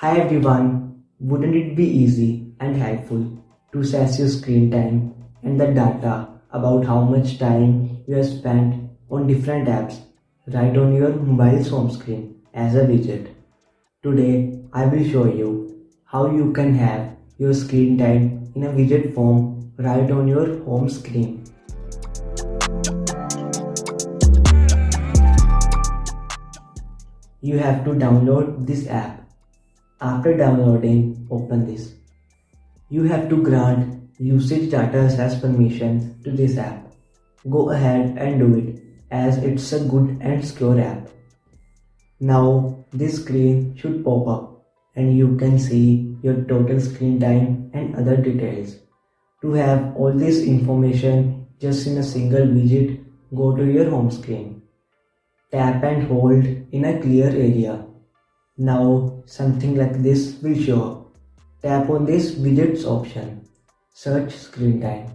Hi everyone, wouldn't it be easy and helpful to assess your screen time and the data about how much time you have spent on different apps right on your mobile's home screen as a widget? Today I will show you how you can have your screen time in a widget form right on your home screen. You have to download this app. After downloading, open this. You have to grant usage data access permission to this app. Go ahead and do it as it's a good and secure app. Now this screen should pop up and you can see your total screen time and other details. To have all this information just in a single widget, go to your home screen. Tap and hold in a clear area. Now something like this will show up. Tap on this widgets option. Search screen time.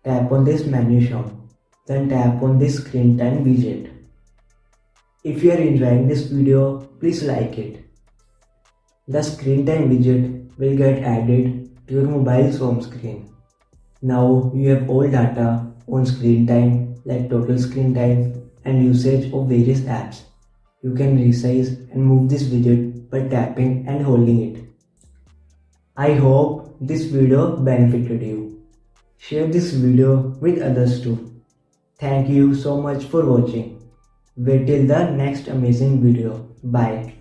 Tap on this menu shown. Then tap on this screen time widget. If you are enjoying this video, please like it. The screen time widget will get added to your mobile's home screen. Now you have all data on screen time like total screen time and usage of various apps. You can resize and move this widget by tapping and holding it. I hope this video benefited you. Share this video with others too. Thank you so much for watching. Wait till the next amazing video. Bye.